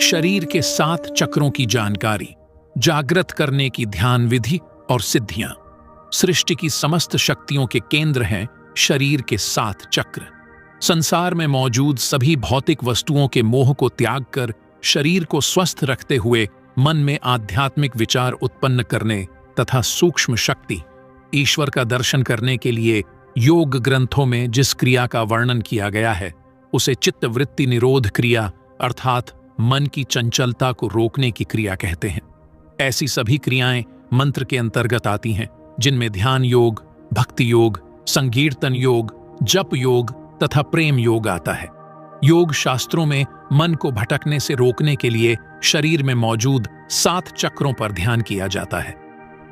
शरीर के 7 चक्रों की जानकारी, जागृत करने की ध्यान विधि और सिद्धियां। सृष्टि की समस्त शक्तियों के केंद्र हैं शरीर के 7 चक्र। संसार में मौजूद सभी भौतिक वस्तुओं के मोह को त्याग कर शरीर को स्वस्थ रखते हुए मन में आध्यात्मिक विचार उत्पन्न करने तथा सूक्ष्म शक्ति ईश्वर का दर्शन करने के लिए योग ग्रंथों में जिस क्रिया का वर्णन किया गया है उसे चित्तवृत्ति निरोध क्रिया अर्थात मन की चंचलता को रोकने की क्रिया कहते हैं। ऐसी सभी क्रियाएं मंत्र के अंतर्गत आती हैं, जिनमें ध्यान योग, भक्ति योग, संकीर्तन योग, जप योग तथा प्रेम योग आता है। योग शास्त्रों में मन को भटकने से रोकने के लिए शरीर में मौजूद 7 चक्रों पर ध्यान किया जाता है।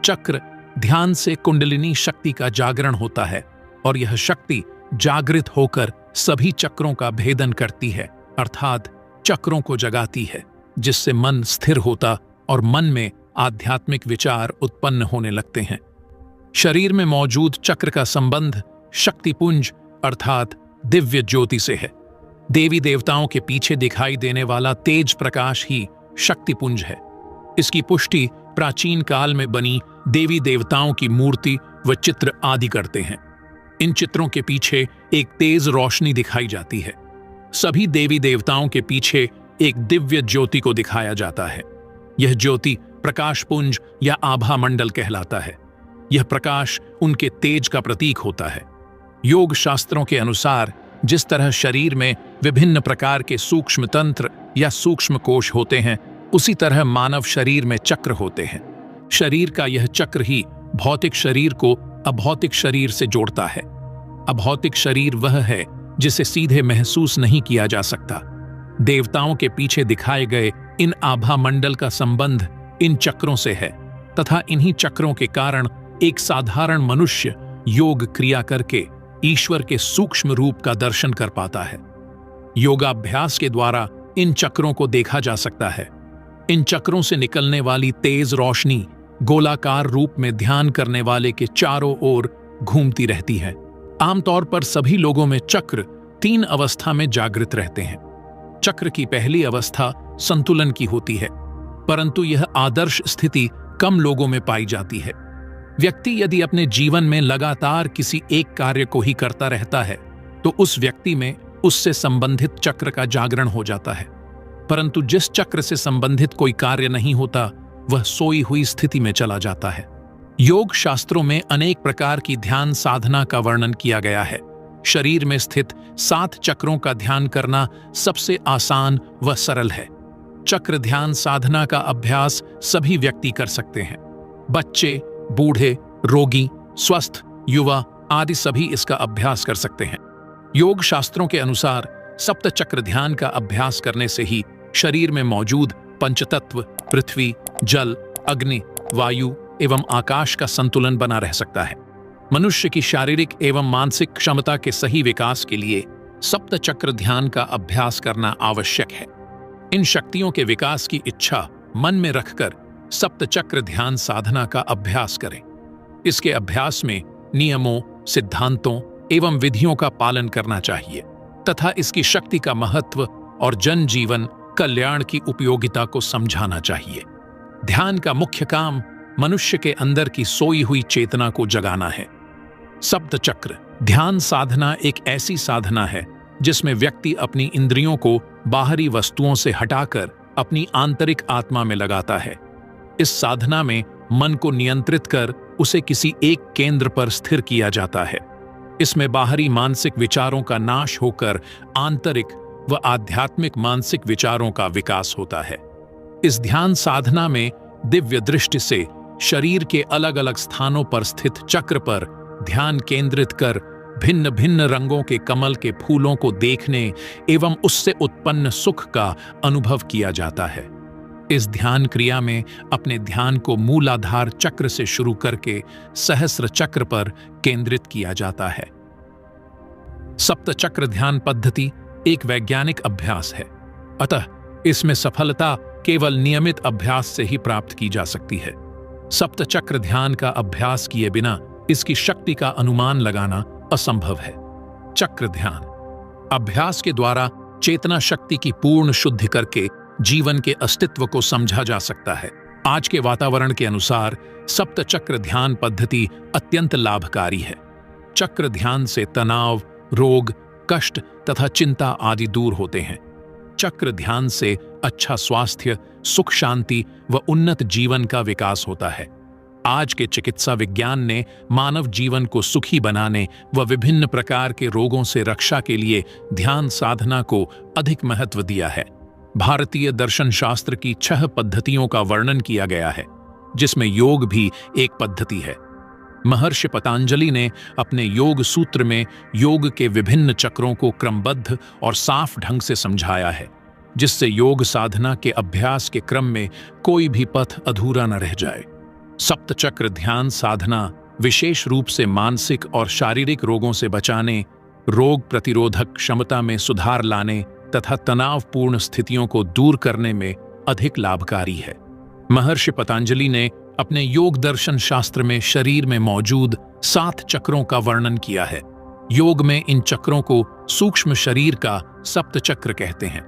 चक्र ध्यान से कुंडलिनी शक्ति का जागरण होता है और यह शक्ति जागृत होकर सभी चक्रों का भेदन करती है अर्थात चक्रों को जगाती है, जिससे मन स्थिर होता और मन में आध्यात्मिक विचार उत्पन्न होने लगते हैं। शरीर में मौजूद चक्र का संबंध शक्तिपुंज अर्थात दिव्य ज्योति से है। देवी देवताओं के पीछे दिखाई देने वाला तेज प्रकाश ही शक्तिपुंज है। इसकी पुष्टि प्राचीन काल में बनी देवी देवताओं की मूर्ति व चित्र आदि करते हैं। इन चित्रों के पीछे एक तेज रोशनी दिखाई जाती है। सभी देवी देवताओं के पीछे एक दिव्य ज्योति को दिखाया जाता है। यह ज्योति प्रकाशपुंज या आभा मंडल कहलाता है। यह प्रकाश उनके तेज का प्रतीक होता है। योग शास्त्रों के अनुसार जिस तरह शरीर में विभिन्न प्रकार के सूक्ष्म तंत्र या सूक्ष्म कोश होते हैं, उसी तरह मानव शरीर में चक्र होते हैं। शरीर का यह चक्र ही भौतिक शरीर को अभौतिक शरीर से जोड़ता है। अभौतिक शरीर वह है जिसे सीधे महसूस नहीं किया जा सकता। देवताओं के पीछे दिखाए गए इन आभा मंडल का संबंध इन चक्रों से है तथा इन्हीं चक्रों के कारण एक साधारण मनुष्य योग क्रिया करके ईश्वर के सूक्ष्म रूप का दर्शन कर पाता है। योगाभ्यास के द्वारा इन चक्रों को देखा जा सकता है। इन चक्रों से निकलने वाली तेज रोशनी गोलाकार रूप में ध्यान करने वाले के चारों ओर घूमती रहती है। आमतौर पर सभी लोगों में चक्र 3 अवस्था में जागृत रहते हैं। चक्र की पहली अवस्था संतुलन की होती है, परंतु यह आदर्श स्थिति कम लोगों में पाई जाती है। व्यक्ति यदि अपने जीवन में लगातार किसी एक कार्य को ही करता रहता है तो उस व्यक्ति में उससे संबंधित चक्र का जागरण हो जाता है, परंतु जिस चक्र से संबंधित कोई कार्य नहीं होता वह सोई हुई स्थिति में चला जाता है। योग शास्त्रों में अनेक प्रकार की ध्यान साधना का वर्णन किया गया है। शरीर में स्थित 7 चक्रों का ध्यान करना सबसे आसान व सरल है। चक्र ध्यान साधना का अभ्यास सभी व्यक्ति कर सकते हैं। बच्चे, बूढ़े, रोगी, स्वस्थ, युवा आदि सभी इसका अभ्यास कर सकते हैं। योग शास्त्रों के अनुसार सप्त चक्र ध्यान का अभ्यास करने से ही शरीर में मौजूद पंचतत्व पृथ्वी, जल, अग्नि, वायु एवं आकाश का संतुलन बना रह सकता है। मनुष्य की शारीरिक एवं मानसिक क्षमता के सही विकास के लिए सप्त चक्र ध्यान का अभ्यास करना आवश्यक है। इन शक्तियों के विकास की इच्छा मन में रखकर सप्त चक्र ध्यान साधना का अभ्यास करें। इसके अभ्यास में नियमों, सिद्धांतों एवं विधियों का पालन करना चाहिए तथा इसकी शक्ति का महत्व और जन जीवन कल्याण की उपयोगिता को समझाना चाहिए। ध्यान का मुख्य काम मनुष्य के अंदर की सोई हुई चेतना को जगाना है। सप्त चक्र ध्यान साधना एक ऐसी साधना है जिसमें व्यक्ति अपनी इंद्रियों को बाहरी वस्तुओं से हटाकर अपनी आंतरिक आत्मा में लगाता है। इस साधना में मन को नियंत्रित कर उसे किसी एक केंद्र पर स्थिर किया जाता है। इसमें बाहरी मानसिक विचारों का नाश होकर आंतरिक व आध्यात्मिक मानसिक विचारों का विकास होता है। इस ध्यान साधना में दिव्य दृष्टि से शरीर के अलग अलग स्थानों पर स्थित चक्र पर ध्यान केंद्रित कर भिन्न भिन्न रंगों के कमल के फूलों को देखने एवं उससे उत्पन्न सुख का अनुभव किया जाता है। इस ध्यान क्रिया में अपने ध्यान को मूलाधार चक्र से शुरू करके सहस्र चक्र पर केंद्रित किया जाता है। सप्त चक्र ध्यान पद्धति एक वैज्ञानिक अभ्यास है, अतः इसमें सफलता केवल नियमित अभ्यास से ही प्राप्त की जा सकती है। सप्त चक्र ध्यान का अभ्यास किए बिना इसकी शक्ति का अनुमान लगाना असंभव है। चक्र ध्यान अभ्यास के द्वारा चेतना शक्ति की पूर्ण शुद्धि करके जीवन के अस्तित्व को समझा जा सकता है। आज के वातावरण के अनुसार सप्त चक्र ध्यान पद्धति अत्यंत लाभकारी है। चक्र ध्यान से तनाव, रोग, कष्ट तथा चिंता आदि दूर होते हैं। चक्र ध्यान से अच्छा स्वास्थ्य, सुख शांति व उन्नत जीवन का विकास होता है। आज के चिकित्सा विज्ञान ने मानव जीवन को सुखी बनाने व विभिन्न प्रकार के रोगों से रक्षा के लिए ध्यान साधना को अधिक महत्व दिया है। भारतीय दर्शन शास्त्र की 6 पद्धतियों का वर्णन किया गया है, जिसमें योग भी एक पद्धति है। महर्षि पतंजलि ने अपने योग सूत्र में योग के विभिन्न चक्रों को क्रमबद्ध और साफ ढंग से समझाया है, जिससे योग साधना के अभ्यास के क्रम में कोई भी पथ अधूरा न रह जाए। सप्तचक्र ध्यान साधना विशेष रूप से मानसिक और शारीरिक रोगों से बचाने, रोग प्रतिरोधक क्षमता में सुधार लाने तथा तनावपूर्ण स्थितियों को दूर करने में अधिक लाभकारी है। महर्षि पतंजलि ने अपने योग दर्शन शास्त्र में शरीर में मौजूद 7 चक्रों का वर्णन किया है। योग में इन चक्रों को सूक्ष्म शरीर का सप्तचक्र कहते हैं।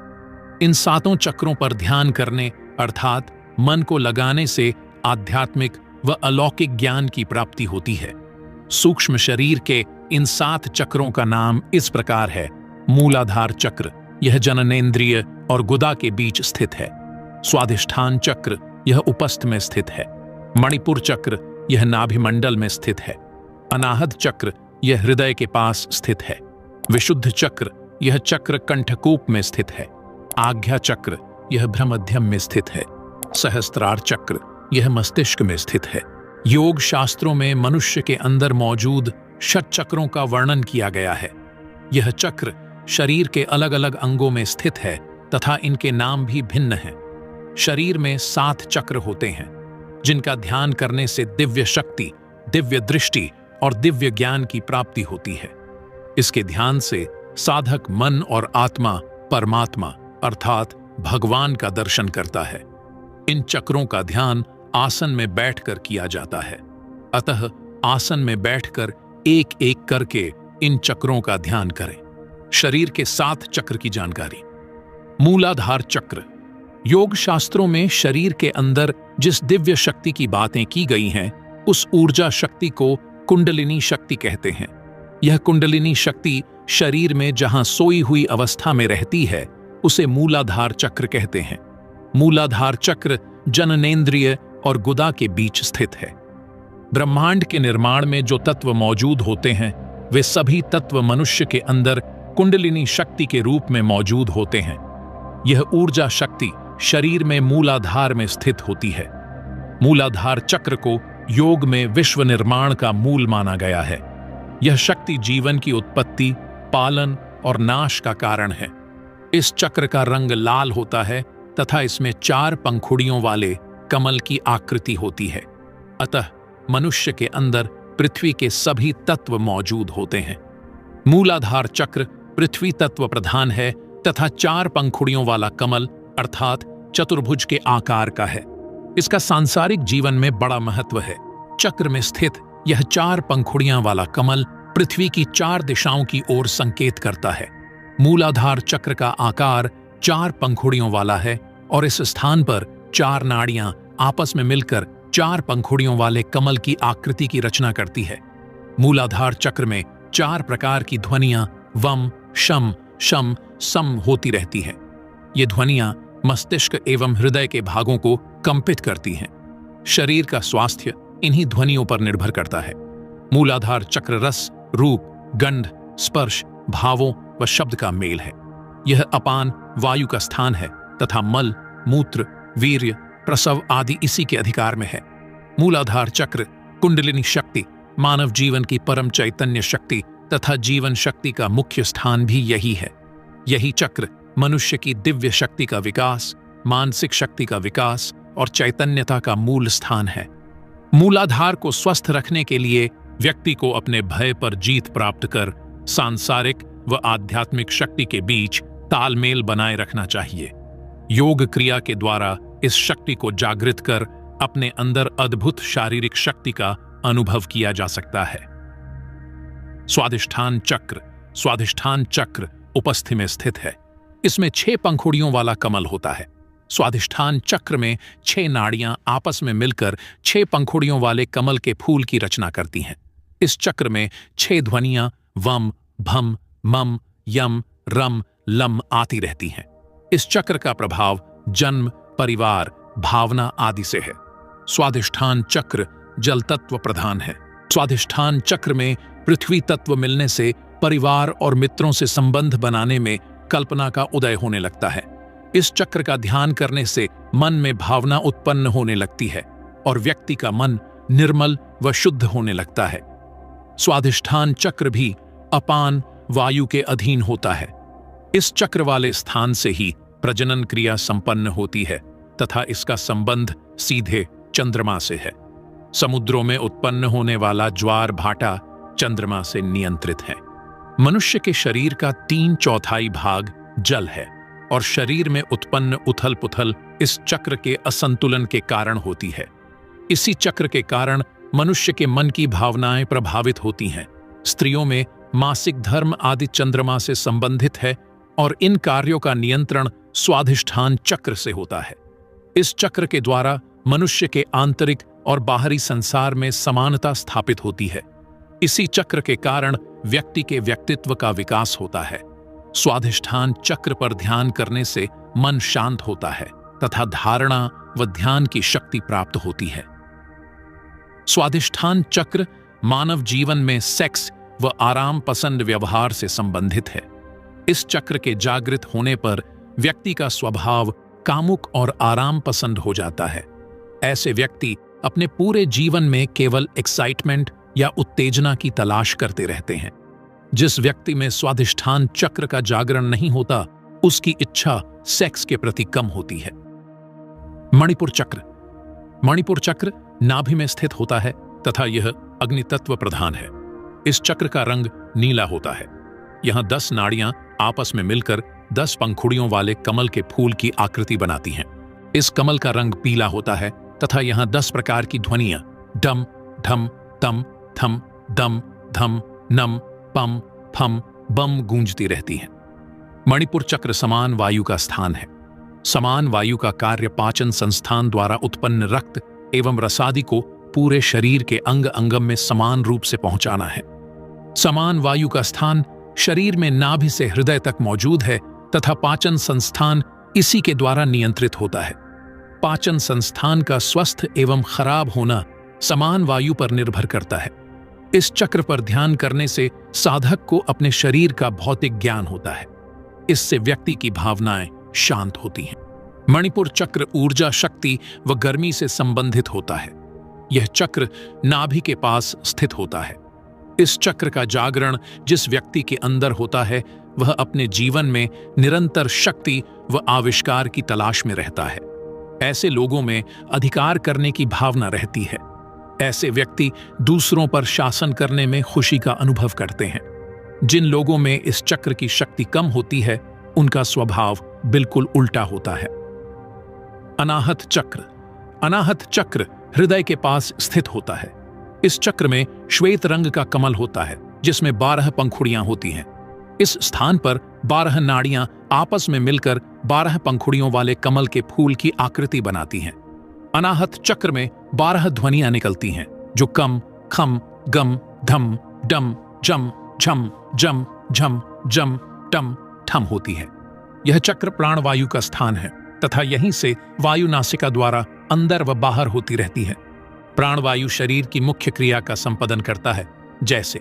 इन 7 चक्रों पर ध्यान करने अर्थात मन को लगाने से आध्यात्मिक व अलौकिक ज्ञान की प्राप्ति होती है। सूक्ष्म शरीर के इन 7 चक्रों का नाम इस प्रकार है। मूलाधार चक्र, यह जननेंद्रिय और गुदा के बीच स्थित है। स्वादिष्ठान चक्र, यह उपस्थ में स्थित है। मणिपुर चक्र, यह नाभिमंडल में स्थित है। अनाहत चक्र, यह हृदय के पास स्थित है। विशुद्ध चक्र, यह चक्र कंठकूप में स्थित है। आज्ञा चक्र, यह भ्रमध्यम में स्थित है। सहस्त्रार चक्र, यह मस्तिष्क में स्थित है। योग शास्त्रों में मनुष्य के अंदर मौजूद षट्चक्रों का वर्णन किया गया है। यह चक्र शरीर के अलग अलग अंगों में स्थित है तथा इनके नाम भी भिन्न हैं। शरीर में 7 चक्र होते हैं, जिनका ध्यान करने से दिव्य शक्ति, दिव्य दृष्टि और दिव्य ज्ञान की प्राप्ति होती है। इसके ध्यान से साधक मन और आत्मा परमात्मा अर्थात भगवान का दर्शन करता है। इन चक्रों का ध्यान आसन में बैठकर किया जाता है। अतः आसन में बैठकर एक एक करके इन चक्रों का ध्यान करें। शरीर के 7 चक्र की जानकारी। मूलाधार चक्र, योग शास्त्रों में शरीर के अंदर जिस दिव्य शक्ति की बातें की गई हैं, उस ऊर्जा शक्ति को कुंडलिनी शक्ति कहते हैं। यह कुंडलिनी शक्ति शरीर में जहां सोई हुई अवस्था में रहती है, उसे मूलाधार चक्र कहते हैं। मूलाधार चक्र जननेंद्रिय और गुदा के बीच स्थित है। ब्रह्मांड के निर्माण में जो तत्व मौजूद होते हैं, वे सभी तत्व मनुष्य के अंदर कुंडलिनी शक्ति के रूप में मौजूद होते हैं। यह ऊर्जा शक्ति शरीर में मूलाधार में स्थित होती है। मूलाधार चक्र को योग में विश्व निर्माण का मूल माना गया है। यह शक्ति जीवन की उत्पत्ति, पालन और नाश का कारण है। इस चक्र का रंग लाल होता है तथा इसमें 4 पंखुड़ियों वाले कमल की आकृति होती है। अतः मनुष्य के अंदर पृथ्वी के सभी तत्व मौजूद होते हैं। मूलाधार चक्र पृथ्वी तत्व प्रधान है तथा 4 पंखुड़ियों वाला कमल अर्थात चतुर्भुज के आकार का है। इसका सांसारिक जीवन में बड़ा महत्व है। चक्र में स्थित यह 4 पंखुड़ियां वाला कमल पृथ्वी की 4 दिशाओं की ओर संकेत करता है। मूलाधार चक्र का आकार 4 पंखुड़ियों वाला है और इस स्थान पर 4 नाड़ियां आपस में मिलकर 4 पंखुड़ियों वाले कमल की आकृति की रचना करती है। मूलाधार चक्र में 4 प्रकार की ध्वनियां वम, शम, शम, सम होती रहती हैं। ये ध्वनियां मस्तिष्क एवं हृदय के भागों को कंपित करती हैं। शरीर का स्वास्थ्य इन्हीं ध्वनियों पर निर्भर करता है। मूलाधार चक्र रस, रूप, गंध, स्पर्श, भावों व शब्द का मेल है। यह अपान वायु का स्थान है तथा मल, मूत्र, वीर्य, प्रसव आदि इसी के अधिकार में है। मूलाधार चक्र कुंडलिनी शक्ति, मानव जीवन की परम चैतन्य शक्ति तथा जीवन शक्ति का मुख्य स्थान भी यही है। यही चक्र मनुष्य की दिव्य शक्ति का विकास, मानसिक शक्ति का विकास और चैतन्यता का मूल स्थान है। मूलाधार को स्वस्थ रखने के लिए व्यक्ति को अपने भय पर जीत प्राप्त कर सांसारिक व आध्यात्मिक शक्ति के बीच तालमेल बनाए रखना चाहिए। योग क्रिया के द्वारा इस शक्ति को जागृत कर अपने अंदर अद्भुत शारीरिक शक्ति का अनुभव किया जा सकता है। स्वादिष्ठान चक्र, स्वादिष्ठान चक्र उपस्थि में स्थित है। इसमें 6 पंखुड़ियों वाला कमल होता है। स्वाधिष्ठान चक्र में 6 नाड़ियां आपस में मिलकर 6 पंखुड़ियों वाले कमल के फूल की रचना करती हैं। इस चक्र में 6 ध्वनियां वम, भम, मम, यम, रम, लम आती रहती हैं। इस चक्र का प्रभाव जन्म, परिवार, भावना आदि से है। स्वाधिष्ठान चक्र जल तत्व प्रधान है। स्वाधिष्ठान चक्र में पृथ्वी तत्व मिलने से परिवार और मित्रों से संबंध बनाने में कल्पना का उदय होने लगता है। इस चक्र का ध्यान करने से मन में भावना उत्पन्न होने लगती है और व्यक्ति का मन निर्मल व शुद्ध होने लगता है। स्वाधिष्ठान चक्र भी अपान वायु के अधीन होता है। इस चक्र वाले स्थान से ही प्रजनन क्रिया संपन्न होती है तथा इसका संबंध सीधे चंद्रमा से है। समुद्रों में उत्पन्न होने वाला ज्वार भाटा चंद्रमा से नियंत्रित है। मनुष्य के शरीर का 3/4 भाग जल है और शरीर में उत्पन्न उथल पुथल इस चक्र के असंतुलन के कारण होती है। इसी चक्र के कारण मनुष्य के मन की भावनाएं प्रभावित होती हैं। स्त्रियों में मासिक धर्म आदि चंद्रमा से संबंधित है और इन कार्यों का नियंत्रण स्वाधिष्ठान चक्र से होता है। इस चक्र के द्वारा मनुष्य के आंतरिक और बाहरी संसार में समानता स्थापित होती है। इसी चक्र के कारण व्यक्ति के व्यक्तित्व का विकास होता है। स्वाधिष्ठान चक्र पर ध्यान करने से मन शांत होता है तथा धारणा व ध्यान की शक्ति प्राप्त होती है। स्वाधिष्ठान चक्र मानव जीवन में सेक्स व आराम पसंद व्यवहार से संबंधित है। इस चक्र के जागृत होने पर व्यक्ति का स्वभाव कामुक और आराम पसंद हो जाता है। ऐसे व्यक्ति अपने पूरे जीवन में केवल एक्साइटमेंट या उत्तेजना की तलाश करते रहते हैं। जिस व्यक्ति में स्वाधिष्ठान चक्र का जागरण नहीं होता, उसकी इच्छा सेक्स के प्रति कम होती है। मणिपुर चक्र। मणिपुर चक्र नाभि में स्थित होता है तथा यह अग्नि तत्व प्रधान है। इस चक्र का रंग नीला होता है। यहां 10 नाड़ियां आपस में मिलकर 10 पंखुड़ियों वाले कमल के फूल की आकृति बनाती हैं। इस कमल का रंग पीला होता है तथा यहां 10 प्रकार की ध्वनियां डम, ढम, तम, थम, दम, धम, नम, पम, फम, बम गूंजती रहती हैं। मणिपुर चक्र समान वायु का स्थान है। समान वायु का कार्य पाचन संस्थान द्वारा उत्पन्न रक्त एवं रसादि को पूरे शरीर के अंग अंगम में समान रूप से पहुंचाना है। समान वायु का स्थान शरीर में नाभि से हृदय तक मौजूद है तथा पाचन संस्थान इसी के द्वारा नियंत्रित होता है। पाचन संस्थान का स्वस्थ एवं खराब होना समान वायु पर निर्भर करता है। इस चक्र पर ध्यान करने से साधक को अपने शरीर का भौतिक ज्ञान होता है। इससे व्यक्ति की भावनाएं शांत होती हैं। मणिपुर चक्र ऊर्जा, शक्ति व गर्मी से संबंधित होता है। यह चक्र नाभि के पास स्थित होता है। इस चक्र का जागरण जिस व्यक्ति के अंदर होता है, वह अपने जीवन में निरंतर शक्ति व आविष्कार की तलाश में रहता है। ऐसे लोगों में अधिकार करने की भावना रहती है। ऐसे व्यक्ति दूसरों पर शासन करने में खुशी का अनुभव करते हैं। जिन लोगों में इस चक्र की शक्ति कम होती है, उनका स्वभाव बिल्कुल उल्टा होता है। अनाहत चक्र। अनाहत चक्र हृदय के पास स्थित होता है। इस चक्र में श्वेत रंग का कमल होता है जिसमें 12 पंखुड़ियां होती हैं। इस स्थान पर 12 नाड़ियां आपस में मिलकर 12 पंखुड़ियों वाले कमल के फूल की आकृति बनाती हैं। अनाहत चक्र में 12 ध्वनियां निकलती हैं जो कम, खम, गम, धम, डम, जम, झम, जम, झम, जम, टम, ठम होती है। यह चक्र प्राणवायु का स्थान है तथा यहीं से वायु नासिका द्वारा अंदर व बाहर होती रहती है। प्राणवायु शरीर की मुख्य क्रिया का संपादन करता है, जैसे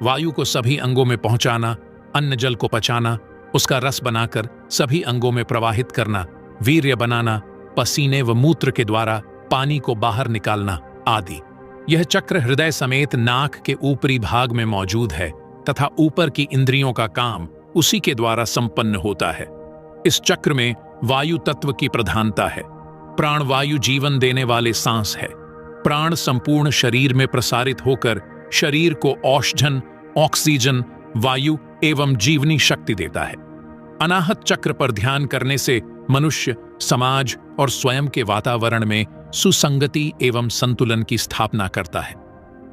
वायु को सभी अंगों में पहुंचाना, अन्न जल को पचाना, उसका रस बनाकर सभी अंगों में प्रवाहित करना, वीर्य बनाना, पसीने व मूत्र के द्वारा पानी को बाहर निकालना आदि। यह चक्र हृदय समेत नाक के ऊपरी भाग में मौजूद है तथा ऊपर की इंद्रियों का काम उसी के द्वारा संपन्न होता है। इस चक्र में वायु तत्व की प्रधानता है। प्राणवायु जीवन देने वाले सांस है। प्राण संपूर्ण शरीर में प्रसारित होकर शरीर को औषधन, ऑक्सीजन, वायु एवं जीवनी शक्ति देता है। अनाहत चक्र पर ध्यान करने से मनुष्य समाज और स्वयं के वातावरण में सुसंगति एवं संतुलन की स्थापना करता है।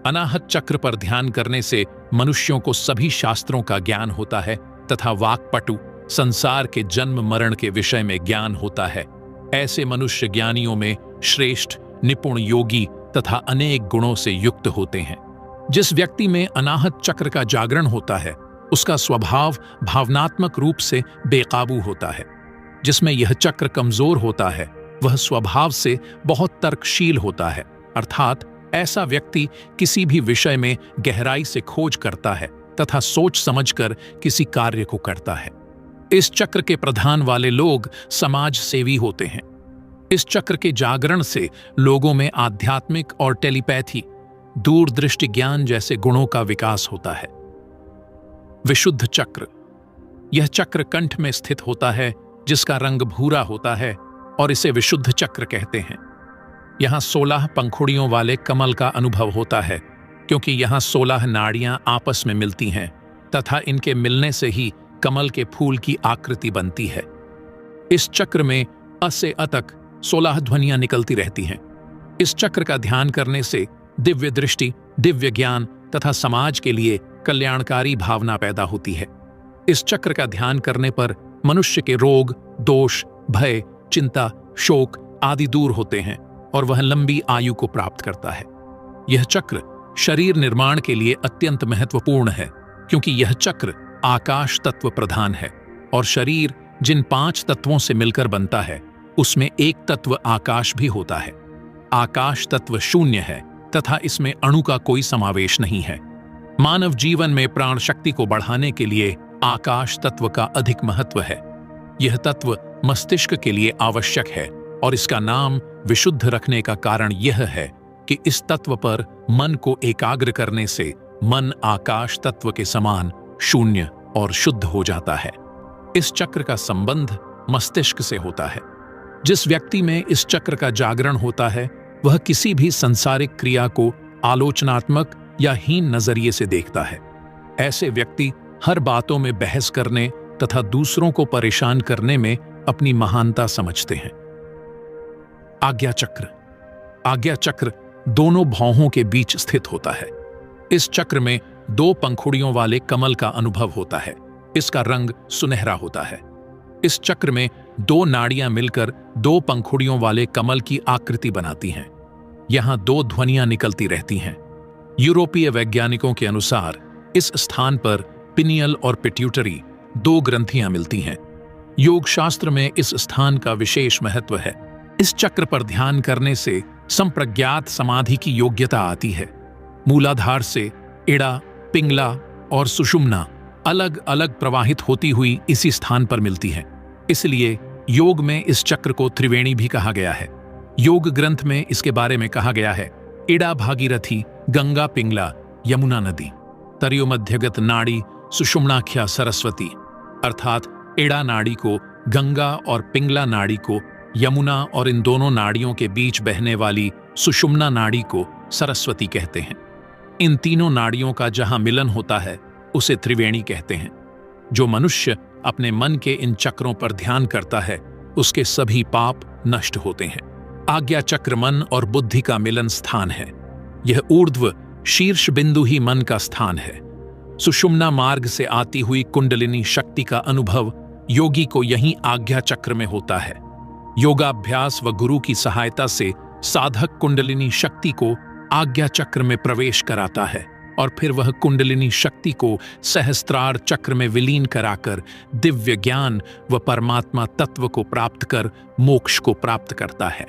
अनाहत चक्र पर ध्यान करने से मनुष्यों को सभी शास्त्रों का ज्ञान होता है तथा वाक्पटु, संसार के जन्म मरण के विषय में ज्ञान होता है। ऐसे मनुष्य ज्ञानियों में श्रेष्ठ, निपुण, योगी तथा अनेक गुणों से युक्त होते हैं। जिस व्यक्ति में अनाहत चक्र का जागरण होता है, उसका स्वभाव भावनात्मक रूप से बेकाबू होता है। जिसमें यह चक्र कमजोर होता है, वह स्वभाव से बहुत तर्कशील होता है, अर्थात ऐसा व्यक्ति किसी भी विषय में गहराई से खोज करता है तथा सोच समझकर किसी कार्य को करता है। इस चक्र के प्रधान वाले लोग समाज सेवी होते हैं। इस चक्र के जागरण से लोगों में आध्यात्मिक और टेलीपैथी, दूरदृष्टि ज्ञान जैसे गुणों का विकास होता है। विशुद्ध चक्र। यह चक्र कंठ में स्थित होता है, जिसका रंग भूरा होता है और इसे विशुद्ध चक्र कहते हैं। यहाँ 16 पंखुड़ियों वाले कमल का अनुभव होता है, क्योंकि यहाँ 16 नाड़ियां आपस में मिलती हैं तथा इनके मिलने से ही कमल के फूल की आकृति बनती है। इस चक्र में अ से अ तक 16 ध्वनियां निकलती रहती हैं। इस चक्र का ध्यान करने से दिव्य दृष्टि, दिव्य ज्ञान तथा समाज के लिए कल्याणकारी भावना पैदा होती है। इस चक्र का ध्यान करने पर मनुष्य के रोग, दोष, भय, चिंता, शोक आदि दूर होते हैं और वह लंबी आयु को प्राप्त करता है। यह चक्र शरीर निर्माण के लिए अत्यंत महत्वपूर्ण है, क्योंकि यह चक्र आकाश तत्व प्रधान है और शरीर जिन 5 तत्वों से मिलकर बनता है, उसमें एक तत्व आकाश भी होता है। आकाश तत्व शून्य है तथा इसमें अणु का कोई समावेश नहीं है। मानव जीवन में प्राण शक्ति को बढ़ाने के लिए आकाश तत्व का अधिक महत्व है। यह तत्व मस्तिष्क के लिए आवश्यक है और इसका नाम विशुद्ध रखने का कारण यह है कि इस तत्व पर मन को एकाग्र करने से मन आकाश तत्व के समान शून्य और शुद्ध हो जाता है। इस चक्र का संबंध मस्तिष्क से होता है। जिस व्यक्ति में इस चक्र का जागरण होता है, वह किसी भी संसारिक क्रिया को आलोचनात्मक या हीन नजरिए से देखता है। ऐसे व्यक्ति हर बातों में बहस करने तथा दूसरों को परेशान करने में अपनी महानता समझते हैं। आज्ञा चक्र। आज्ञा चक्र दोनों भौहों के बीच स्थित होता है। इस चक्र में 2 पंखुड़ियों वाले कमल का अनुभव होता है। इसका रंग सुनहरा होता है। इस चक्र में 2 नाड़ियां मिलकर 2 पंखुड़ियों वाले कमल की आकृति बनाती हैं। यहां 2 ध्वनियां निकलती रहती हैं। यूरोपीय वैज्ञानिकों के अनुसार इस स्थान पर पिनियल और पिट्यूटरी 2 ग्रंथियां मिलती हैं। योग शास्त्र में इस स्थान का विशेष महत्व है। इस चक्र पर ध्यान करने से संप्रज्ञात समाधि की योग्यता आती है। मूलाधार से इड़ा, पिंगला और सुषुम्ना अलग अलग प्रवाहित होती हुई इसी स्थान पर मिलती हैं। इसलिए योग में इस चक्र को त्रिवेणी भी कहा गया है। योग ग्रंथ में इसके बारे में कहा गया है, इड़ा भागीरथी, गंगा पिंगला, यमुना नदी, तरियो मध्यगत नाड़ी सुषुम्नाख्या सरस्वती, अर्थात इड़ा नाड़ी को गंगा और पिंगला नाड़ी को यमुना और इन दोनों नाड़ियों के बीच बहने वाली सुषुम्ना नाड़ी को सरस्वती कहते हैं। इन तीनों नाड़ियों का जहां मिलन होता है, उसे त्रिवेणी कहते हैं। जो मनुष्य अपने मन के इन चक्रों पर ध्यान करता है, उसके सभी पाप नष्ट होते हैं। आज्ञा चक्र मन और बुद्धि का मिलन स्थान है। यह ऊर्ध्व शीर्ष बिंदु ही मन का स्थान है। सुषुम्ना मार्ग से आती हुई कुंडलिनी शक्ति का अनुभव योगी को यहीं आज्ञा चक्र में होता है। योगाभ्यास व गुरु की सहायता से साधक कुंडलिनी शक्ति को आज्ञा चक्र में प्रवेश कराता है और फिर वह कुंडलिनी शक्ति को सहस्त्रार चक्र में विलीन कराकर दिव्य ज्ञान व परमात्मा तत्व को प्राप्त कर मोक्ष को प्राप्त करता है।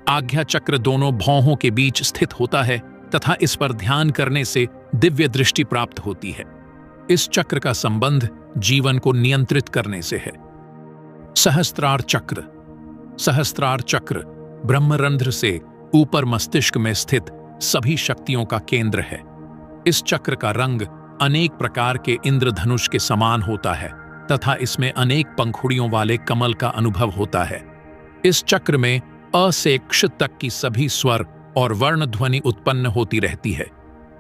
आज्ञा चक्र दोनों भौहों के बीच स्थित होता है तथा इस पर ध्यान करने से दिव्य दृष्टि प्राप्त होती है। इस चक्र का संबंध जीवन को नियंत्रित करने से है। सहस्त्रार चक्र। सहस्त्रार चक्र ब्रह्मरंध्र से ऊपर मस्तिष्क में स्थित सभी शक्तियों का केंद्र है। इस चक्र का रंग अनेक प्रकार के इंद्रधनुष के समान होता है तथा इसमें अनेक पंखुड़ियों वाले कमल का अनुभव होता है। इस चक्र में अ से क्ष तक की सभी स्वर और वर्ण ध्वनि उत्पन्न होती रहती है।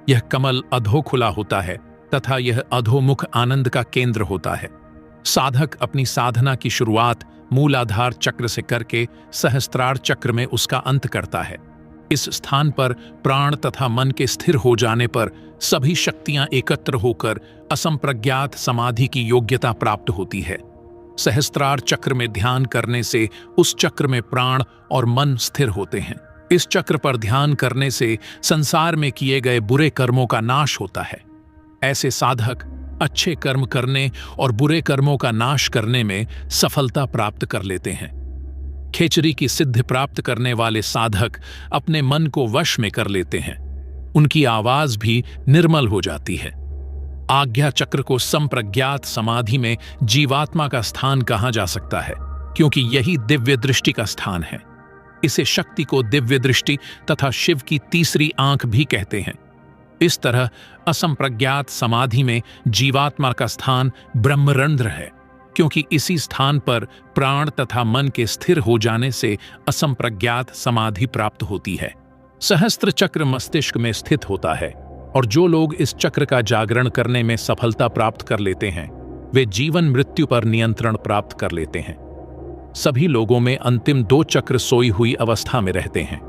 यह कमल अधो खुला होता है तथा यह अधोमुख आनंद का केंद्र होता है। साधक अपनी साधना की शुरुआत मूलाधार चक्र से करके सहस्त्रार चक्र में उसका अंत करता है। इस स्थान पर प्राण तथा मन के स्थिर हो जाने पर सभी शक्तियां एकत्र होकर असंप्रज्ञात समाधि की योग्यता प्राप्त होती है। सहस्त्रार चक्र में ध्यान करने से उस चक्र में प्राण और मन स्थिर होते हैं। इस चक्र पर ध्यान करने से संसार में किए गए बुरे कर्मों का नाश होता है। ऐसे साधक अच्छे कर्म करने और बुरे कर्मों का नाश करने में सफलता प्राप्त कर लेते हैं। खेचरी की सिद्धि प्राप्त करने वाले साधक अपने मन को वश में कर लेते हैं। उनकी आवाज भी निर्मल हो जाती है। आज्ञा चक्र को संप्रज्ञात समाधि में जीवात्मा का स्थान कहा जा सकता है, क्योंकि यही दिव्य दृष्टि का स्थान है। इसे शक्ति को दिव्य दृष्टि तथा शिव की तीसरी आंख भी कहते हैं। इस तरह असंप्रज्ञात समाधि में जीवात्मा का स्थान ब्रह्मरंध्र है, क्योंकि इसी स्थान पर प्राण तथा मन के स्थिर हो जाने से असंप्रज्ञात समाधि प्राप्त होती है। सहस्त्र चक्र मस्तिष्क में स्थित होता है, और जो लोग इस चक्र का जागरण करने में सफलता प्राप्त कर लेते हैं, वे जीवन मृत्यु पर नियंत्रण प्राप्त कर लेते हैं। सभी लोगों में अंतिम 2 चक्र सोई हुई अवस्था में रहते हैं,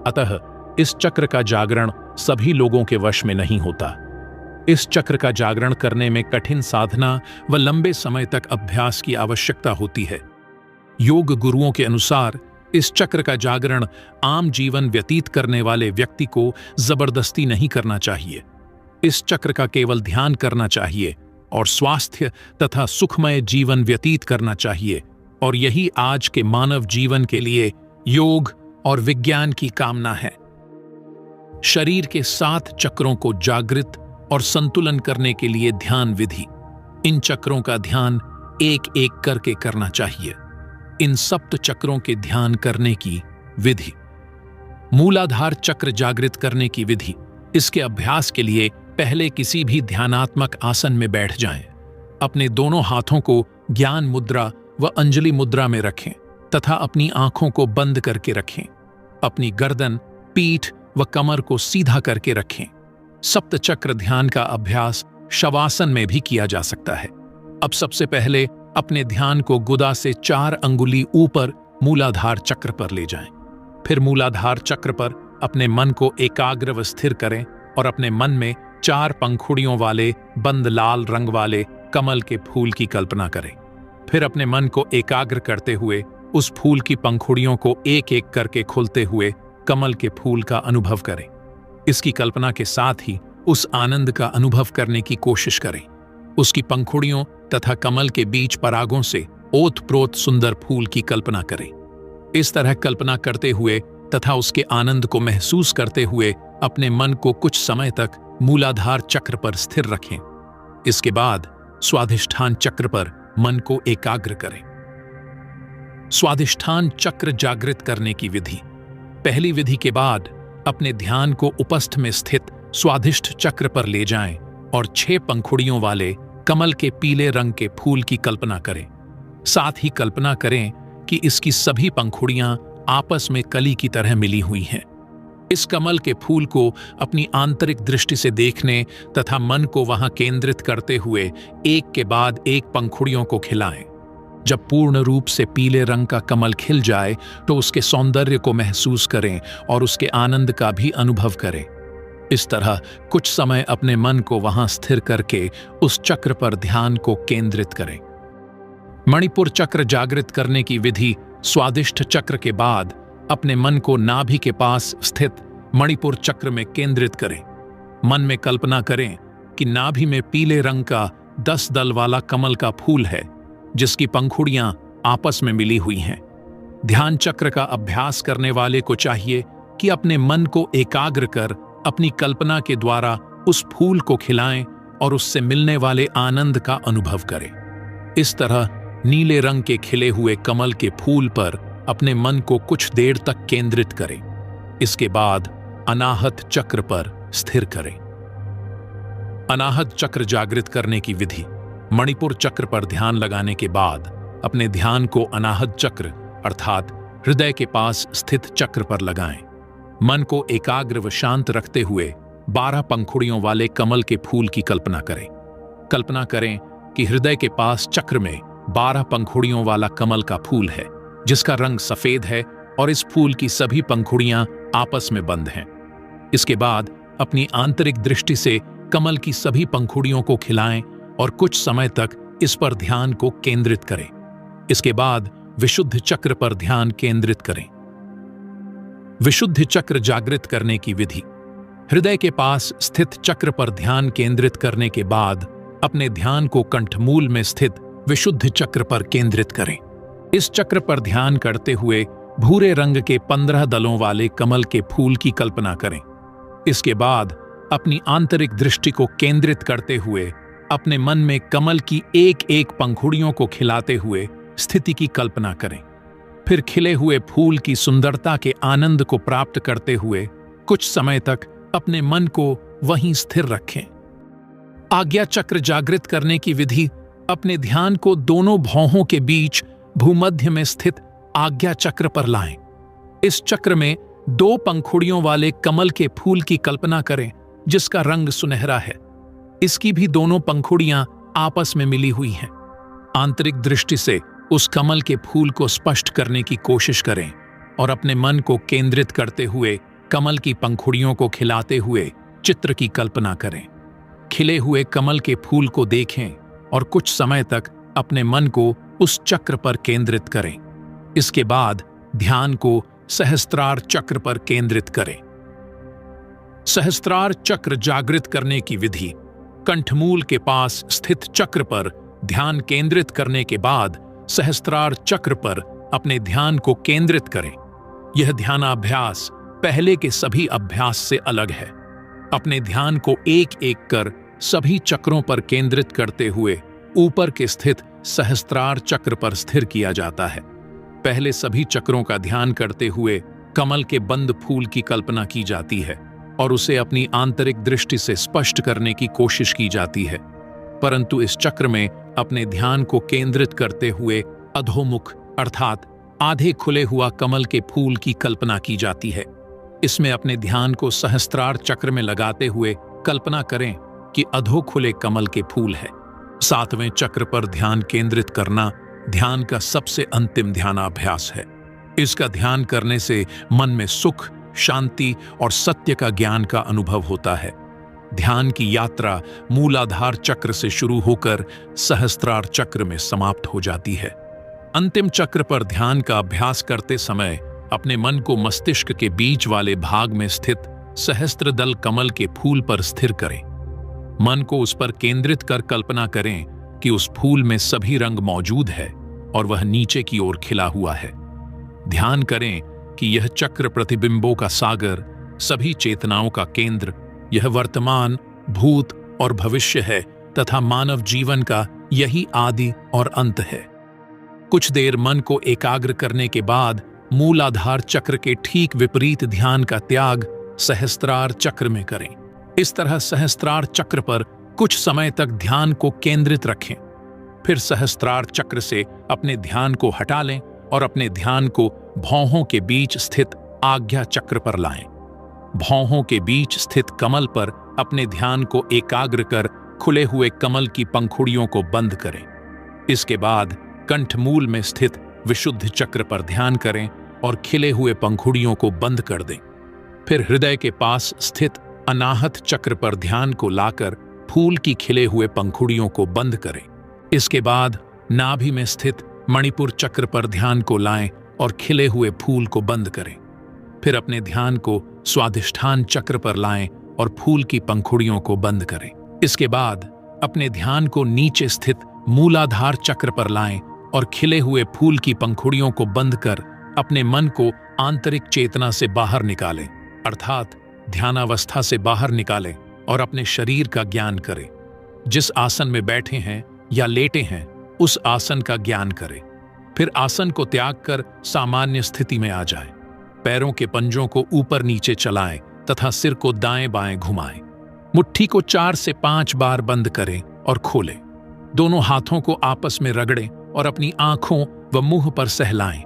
अतः इस चक्र का जागरण सभी लोगों के वश में नहीं होता। इस चक्र का जागरण करने में कठिन साधना व लंबे समय तक अभ्यास की आवश्यकता होती है। योग गुरुओं के अनुसार इस चक्र का जागरण आम जीवन व्यतीत करने वाले व्यक्ति को जबरदस्ती नहीं करना चाहिए। इस चक्र का केवल ध्यान करना चाहिए और स्वास्थ्य तथा सुखमय जीवन व्यतीत करना चाहिए, और यही आज के मानव जीवन के लिए योग और विज्ञान की कामना है। शरीर के 7 चक्रों को जागृत और संतुलन करने के लिए ध्यान विधि। इन चक्रों का ध्यान एक एक करके करना चाहिए। इन सप्त चक्रों के ध्यान करने की विधि। मूलाधार चक्र जागृत करने की विधि। इसके अभ्यास के लिए पहले किसी भी ध्यानात्मक आसन में बैठ जाएं। अपने दोनों हाथों को ज्ञान मुद्रा व अंजलि मुद्रा में रखें तथा अपनी आंखों को बंद करके रखें। अपनी गर्दन, पीठ व कमर को सीधा करके रखें। सप्त चक्र ध्यान का अभ्यास शवासन में भी किया जा सकता है। अब सबसे पहले अपने ध्यान को गुदा से 4 अंगुली ऊपर मूलाधार चक्र पर ले जाएं। फिर मूलाधार चक्र पर अपने मन को एकाग्र व स्थिर करें और अपने मन में 4 पंखुड़ियों वाले बंद लाल रंग वाले कमल के फूल की कल्पना करें। फिर अपने मन को एकाग्र करते हुए उस फूल की पंखुड़ियों को एक एक करके खुलते हुए कमल के फूल का अनुभव करें। इसकी कल्पना के साथ ही उस आनंद का अनुभव करने की कोशिश करें। उसकी पंखुड़ियों तथा कमल के बीच परागों से ओत-प्रोत सुंदर फूल की कल्पना करें। इस तरह कल्पना करते हुए तथा उसके आनंद को महसूस करते हुए अपने मन को कुछ समय तक मूलाधार चक्र पर स्थिर रखें। इसके बाद स्वाधिष्ठान चक्र पर मन को एकाग्र करें। स्वाधिष्ठान चक्र जागृत करने की विधि। पहली विधि के बाद अपने ध्यान को उपस्थ में स्थित स्वाधिष्ठ चक्र पर ले जाएं और 6 पंखुड़ियों वाले कमल के पीले रंग के फूल की कल्पना करें। साथ ही कल्पना करें कि इसकी सभी पंखुड़ियां आपस में कली की तरह मिली हुई हैं। इस कमल के फूल को अपनी आंतरिक दृष्टि से देखने तथा मन को वहां केंद्रित करते हुए एक के बाद एक पंखुड़ियों को खिलाएं। जब पूर्ण रूप से पीले रंग का कमल खिल जाए तो उसके सौंदर्य को महसूस करें और उसके आनंद का भी अनुभव करें। इस तरह कुछ समय अपने मन को वहां स्थिर करके उस चक्र पर ध्यान को केंद्रित करें। मणिपुर चक्र जागृत करने की विधि। स्वादिष्ठ चक्र के बाद अपने मन को नाभि के पास स्थित मणिपुर चक्र में केंद्रित करें। मन में कल्पना करें कि नाभि में पीले रंग का 10 दल वाला कमल का फूल है, जिसकी पंखुड़ियां आपस में मिली हुई हैं। ध्यान चक्र का अभ्यास करने वाले को चाहिए कि अपने मन को एकाग्र कर अपनी कल्पना के द्वारा उस फूल को खिलाएं और उससे मिलने वाले आनंद का अनुभव करें। इस तरह नीले रंग के खिले हुए कमल के फूल पर अपने मन को कुछ देर तक केंद्रित करें। इसके बाद अनाहत चक्र पर स्थिर करें। अनाहत चक्र जागृत करने की विधि। मणिपुर चक्र पर ध्यान लगाने के बाद अपने ध्यान को अनाहत चक्र अर्थात हृदय के पास स्थित चक्र पर लगाएं। मन को एकाग्र व शांत रखते हुए 12 पंखुड़ियों वाले कमल के फूल की कल्पना करें। कल्पना करें कि हृदय के पास चक्र में 12 पंखुड़ियों वाला कमल का फूल है, जिसका रंग सफेद है और इस फूल की सभी पंखुड़ियां आपस में बंद हैं। इसके बाद अपनी आंतरिक दृष्टि से कमल की सभी पंखुड़ियों को खिलाएं और कुछ समय तक इस पर ध्यान को केंद्रित करें। इसके बाद विशुद्ध चक्र पर ध्यान केंद्रित करें। विशुद्ध चक्र जागृत करने की विधि। हृदय के पास स्थित चक्र पर ध्यान केंद्रित करने के बाद अपने ध्यान को कंठमूल में स्थित विशुद्ध चक्र पर केंद्रित करें। इस चक्र पर ध्यान करते हुए भूरे रंग के 15 दलों वाले कमल के फूल की कल्पना करें। इसके बाद अपनी आंतरिक दृष्टि को केंद्रित करते हुए अपने मन में कमल की एक एक पंखुड़ियों को खिलाते हुए स्थिति की कल्पना करें। फिर खिले हुए फूल की सुंदरता के आनंद को प्राप्त करते हुए कुछ समय तक अपने मन को वहीं स्थिर रखें। आज्ञा चक्र जागृत करने की विधि। अपने ध्यान को दोनों भौहों के बीच भूमध्य में स्थित आज्ञा चक्र पर लाएं। इस चक्र में 2 पंखुड़ियों वाले कमल के फूल की कल्पना करें जिसका रंग सुनहरा है। इसकी भी दोनों पंखुड़ियां आपस में मिली हुई हैं। आंतरिक दृष्टि से उस कमल के फूल को स्पष्ट करने की कोशिश करें और अपने मन को केंद्रित करते हुए कमल की पंखुड़ियों को खिलाते हुए चित्र की कल्पना करें। खिले हुए कमल के फूल को देखें और कुछ समय तक अपने मन को उस चक्र पर केंद्रित करें। इसके बाद ध्यान को सहस्त्रार चक्र पर केंद्रित करें। सहस्त्रार चक्र जागृत करने की विधि। कंठमूल के पास स्थित चक्र पर ध्यान केंद्रित करने के बाद सहस्त्रार चक्र पर अपने ध्यान को केंद्रित करें। यह ध्यानाभ्यास पहले के सभी अभ्यास से अलग है। अपने ध्यान को एक एक कर सभी चक्रों पर केंद्रित करते हुए ऊपर के स्थित सहस्त्रार चक्र पर स्थिर किया जाता है। पहले सभी चक्रों का ध्यान करते हुए कमल के बंद फूल की कल्पना की जाती है और उसे अपनी आंतरिक दृष्टि से स्पष्ट करने की कोशिश की जाती है। परंतु इस चक्र में अपने ध्यान को केंद्रित करते हुए अधोमुख अर्थात आधे खुले हुआ कमल के फूल की कल्पना की जाती है। इसमें अपने ध्यान को सहस्त्रार चक्र में लगाते हुए कल्पना करें कि अधो खुले कमल के फूल है। 7वें चक्र पर ध्यान केंद्रित करना ध्यान का सबसे अंतिम ध्यानाभ्यास है। इसका ध्यान करने से मन में सुख, शांति और सत्य का ज्ञान का अनुभव होता है। ध्यान की यात्रा मूलाधार चक्र से शुरू होकर सहस्त्रार चक्र में समाप्त हो जाती है। अंतिम चक्र पर ध्यान का अभ्यास करते समय अपने मन को मस्तिष्क के बीच वाले भाग में स्थित सहस्त्रदल कमल के फूल पर स्थिर करें। मन को उस पर केंद्रित कर कल्पना करें कि उस फूल में सभी रंग मौजूद है और वह नीचे की ओर खिला हुआ है। ध्यान करें कि यह चक्र प्रतिबिंबों का सागर, सभी चेतनाओं का केंद्र, यह वर्तमान, भूत और भविष्य है तथा मानव जीवन का यही आदि और अंत है। कुछ देर मन को एकाग्र करने के बाद मूलाधार चक्र के ठीक विपरीत ध्यान का त्याग सहस्त्रार चक्र में करें। इस तरह सहस्त्रार चक्र पर कुछ समय तक ध्यान को केंद्रित रखें। फिर सहस्त्रार चक्र से अपने ध्यान को हटा लें और अपने ध्यान को भौहों के बीच स्थित आज्ञा चक्र पर लाएं। भौहों के बीच स्थित कमल पर अपने ध्यान को एकाग्र कर खुले हुए कमल की पंखुड़ियों को बंद करें। इसके बाद कंठमूल में स्थित विशुद्ध चक्र पर ध्यान करें और खिले हुए पंखुड़ियों को बंद कर दें। फिर हृदय के पास स्थित अनाहत चक्र पर ध्यान को लाकर फूल की खिले हुए पंखुड़ियों को बंद करें। इसके बाद नाभि में स्थित मणिपुर चक्र पर ध्यान को लाएं और खिले हुए फूल को बंद करें। फिर अपने ध्यान को स्वाधिष्ठान चक्र पर लाएं और फूल की पंखुड़ियों को बंद करें। इसके बाद अपने ध्यान को नीचे स्थित मूलाधार चक्र पर लाएं और खिले हुए फूल की पंखुड़ियों को बंद कर अपने मन को आंतरिक चेतना से बाहर निकालें, अर्थात ध्यानावस्था से बाहर निकालें और अपने शरीर का ज्ञान करें। जिस आसन में बैठे हैं या लेटे हैं उस आसन का ज्ञान करें। फिर आसन को त्याग कर सामान्य स्थिति में आ जाएं। पैरों के पंजों को ऊपर नीचे चलाएं तथा सिर को दाएं बाएं घुमाएं। मुट्ठी को 4 से 5 बार बंद करें और खोलें। दोनों हाथों को आपस में रगड़ें और अपनी आंखों व मुंह पर सहलाएं।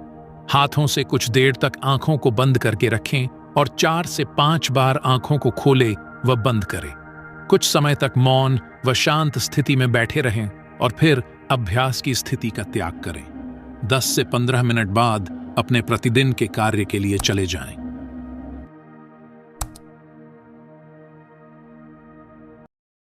हाथों से कुछ देर तक आंखों को बंद करके रखें और 4 से 5 बार आंखों को खोलें व बंद करें। कुछ समय तक मौन व शांत स्थिति में बैठे रहें और फिर अभ्यास की स्थिति का त्याग करें। 10 से 15 मिनट बाद अपने प्रतिदिन के कार्य के लिए चले जाएं।